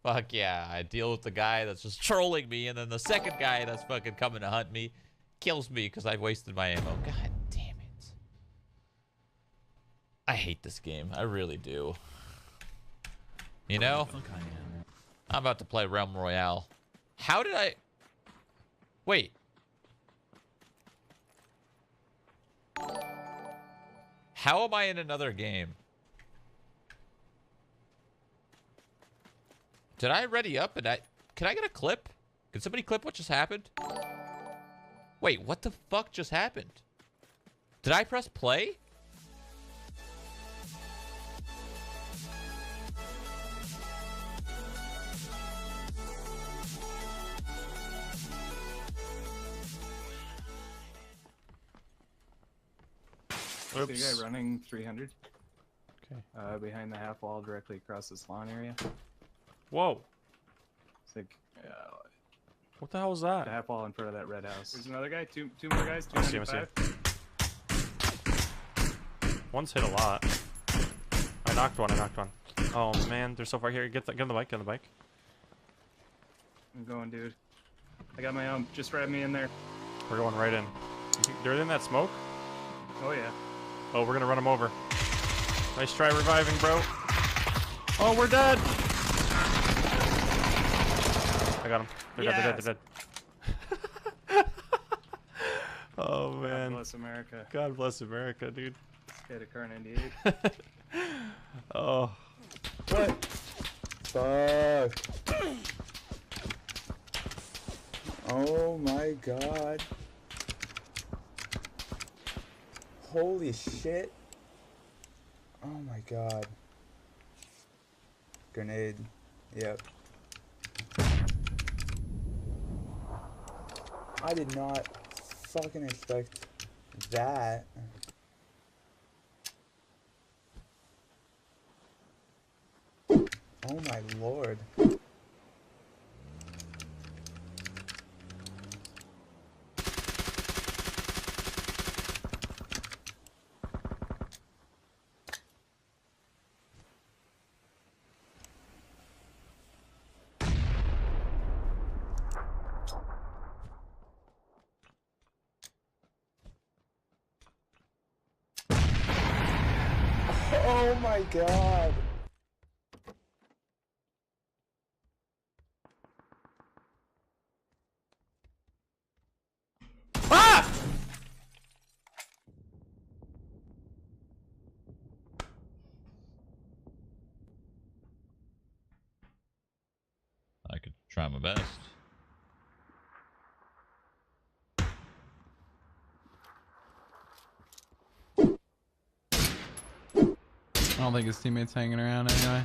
Fuck yeah, I deal with the guy that's just trolling me, and then the second guy that's fucking coming to hunt me kills me because I wasted my ammo. God damn it. I hate this game. I really do. You know? I'm about to play Realm Royale. How did I... Wait. How am I in another game? Did I ready up and can I get a clip? Can somebody clip what just happened? Wait, what the fuck just happened? Did I press play? Oops. The guy running 300. Okay. Behind the half wall, directly across this lawn area. Whoa. It's like, what the hell was that? the half wall in front of that red house. There's another guy. Two more guys. 295. One's hit a lot. I knocked one. Oh man, they're so far here. Get on the bike. Get on the bike. I'm going, dude. I got my own. Just grab me in there. We're going right in. They're in that smoke. Oh yeah. Oh, we're gonna run them over. Nice try reviving, bro. Oh, we're dead. I got him. They're dead. They're dead. Oh man. God bless America. God bless America, dude. Hit a car 98. Oh. What? Fuck. Oh my god. Holy shit. Oh my god. Grenade. Yep. I did not fucking expect that. Oh my lord. Oh my god. Ah! I could try my best. I don't think his teammate's hanging around anyway.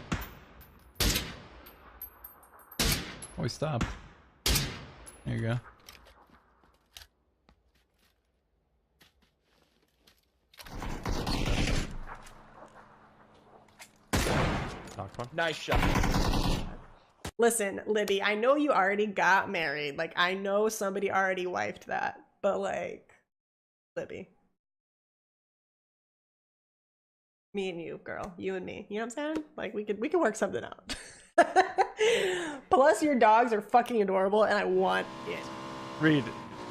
Oh, he stopped. There you go. Nice shot. Listen, Libby, I know you already got married. Like, I know somebody already wifed that. But, like, Libby. Me and you, girl. You and me. You know what I'm saying? Like, we could work something out. Plus, your dogs are fucking adorable, and I want it. Reed,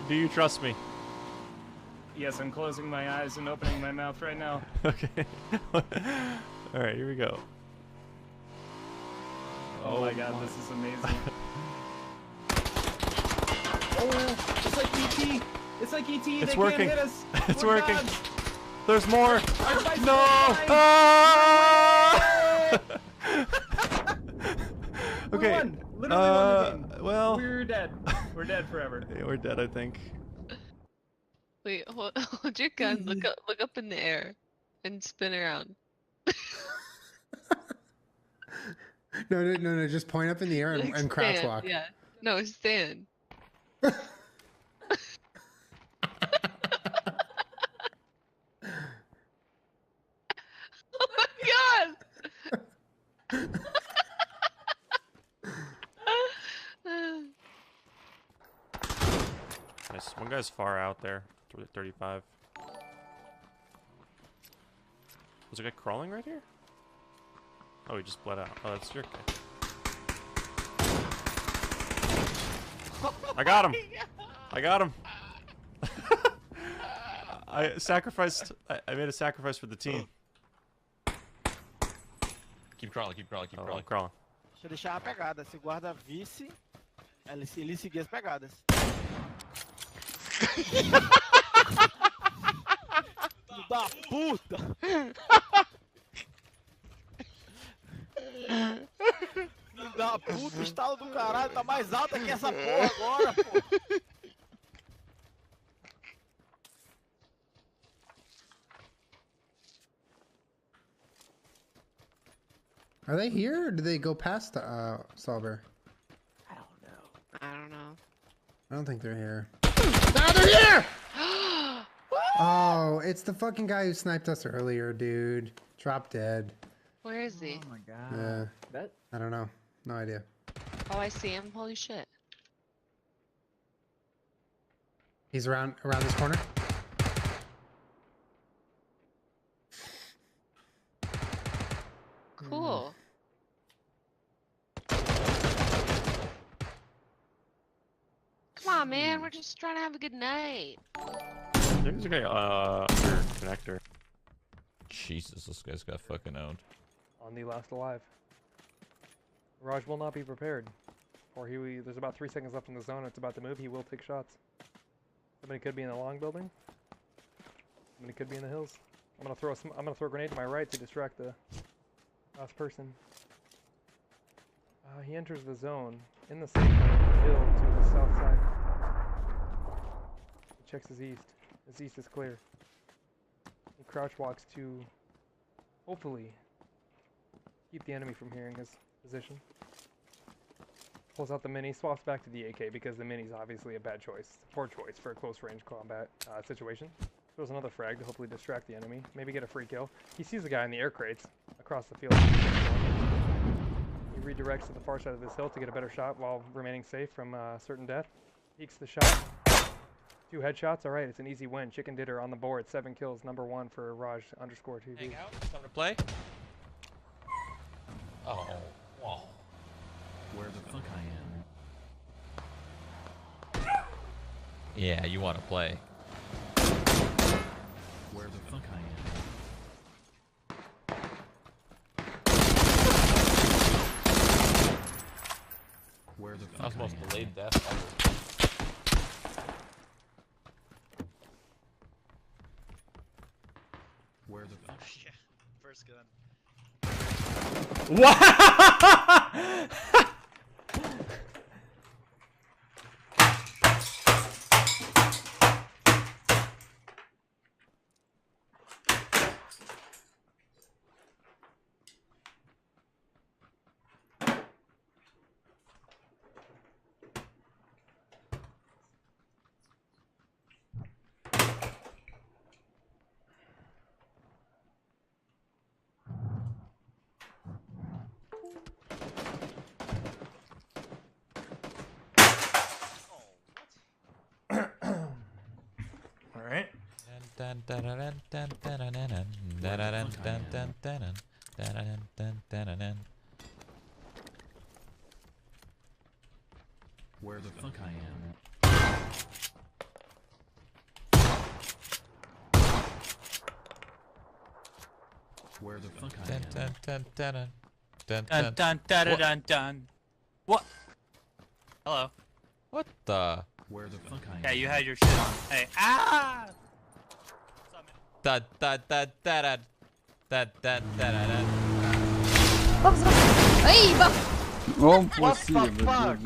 do you trust me? Yes, I'm closing my eyes and opening my mouth right now. Okay. Alright, here we go. Oh my god, this is amazing. Oh, it's like ET. It's like ET. It's They working. Can't hit us. It's We're working. gods. There's more. No! Ah! Okay. We won. Literally won the game. Well, We're dead. We're dead forever. yeah, we're dead, I think. Wait, hold your gun. Look up in the air, and spin around. No. Just point up in the air Like, and crouch stand, walk. Yeah. No, stand. Oh my god! Nice. One guy's far out there. 35. Was a guy crawling right here? Oh, he just bled out. Oh, that's your guy. I got him. I got him. I sacrificed. I made a sacrifice for the team. Keep crawling, keep crawling, keep Oh, crawling. I'm crawling. Deixa eu deixar a pegada. Se o guarda visse, ele seguia as pegadas. Filho da puta! Filho da puta, o estalo do caralho tá mais alto que essa porra agora, pô! Are they here or do they go past Solver? I don't know. I don't know. I don't think they're here. Now they're here! Oh, it's the fucking guy who sniped us earlier, dude. Drop dead. Where is he? Oh my god. Yeah. That I don't know. No idea. Oh, I see him. Holy shit. He's around this corner. Cool. Come on, man. We're just trying to have a good night. There's a guy under connector. Jesus, this guy's got fucking owned. On the last alive. Raj will not be prepared. Or there's about 3 seconds left in the zone. It's about to move. He will take shots. Somebody could be in the long building. Somebody could be in the hills. I'm gonna throw a grenade to my right to distract the last person. He enters the zone in the safe zone of the hill to the south side. He checks his east. His east is clear. He crouch walks to hopefully keep the enemy from hearing his position. Pulls out the mini, swaps back to the AK because the mini's obviously a bad choice. Poor choice for a close range combat situation. Throws another frag to hopefully distract the enemy. Maybe get a free kill. He sees the guy in the air crates across the field. He redirects to the far side of this hill to get a better shot while remaining safe from certain death. Peeks the shot. 2 headshots. Alright, it's an easy win. Chicken Dinner on the board. 7 kills. #1 for Raj_TV. Hang out. Time to play. Oh, whoa. Where the fuck I am? Yeah, you want to play. Where the fuck I am? Where the fuck That was the most I am? delayed death ever. Where the fuck? Yeah, first gun. Where the fuck I am? Where the fuck I am? Dun, dun, dun, Dun. What? Hello. What the? Where the fuck I am? Yeah, you had your shit on. Hey, ah! Da da da da da da da da da. What the fuck?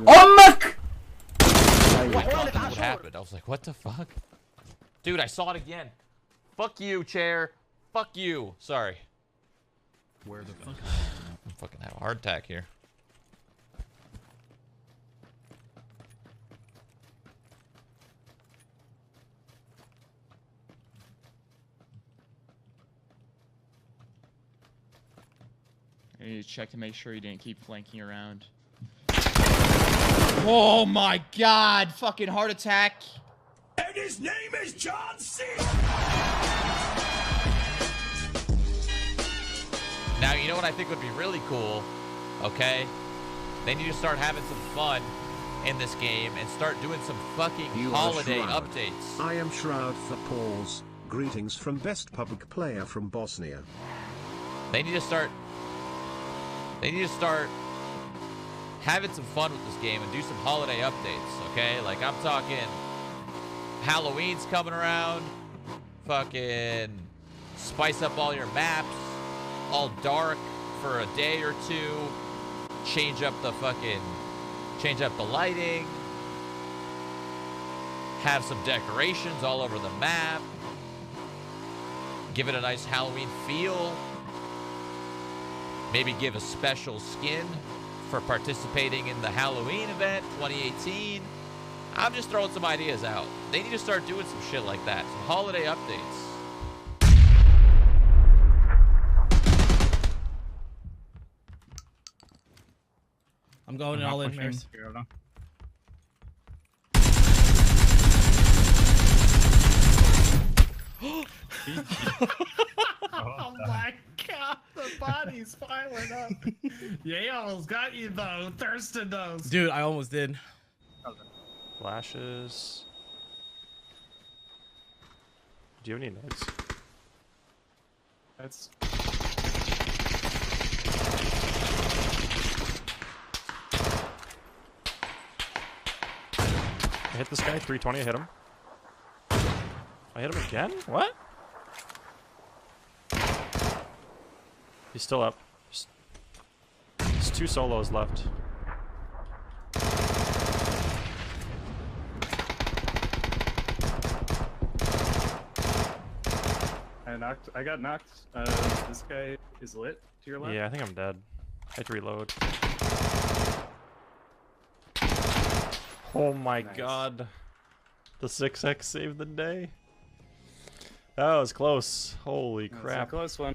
What happened? I was like, what the fuck? Dude, I saw it again. Fuck you, chair. Fuck you. Sorry. Where the fuck I am? I'm fucking have a heart attack here. I need to check to make sure he didn't keep flanking around. Oh my god! Fucking heart attack! And his name is John C. Now, you know what I think would be really cool? Okay? They need to start having some fun in this game and start doing some fucking You are holiday Shroud. updates. I am Shroud PUBG. Greetings from best PUBG player from Bosnia. They need to start having some fun with this game and do some holiday updates, okay? Like, I'm talking Halloween's coming around. Fucking spice up all your maps. All dark for a day or two. Change up the lighting. Have some decorations all over the map. Give it a nice Halloween feel. Maybe give a special skin for participating in the Halloween event 2018. I'm just throwing some ideas out. They need to start doing some shit like that. Some holiday updates. I'm going all in first. Oh my god, the body's piling up. Yeah, he almost got you though, Thurston knows. Dude, I almost did. Flashes. Do you have any nades? That's... I hit this guy, 320, I hit him. I hit him again? What? He's still up. There's 2 solos left. I got knocked. This guy is lit to your left. Yeah, I think I'm dead. I have to reload. Oh my god. The 6x saved the day. That was close. Holy crap. That's a close one.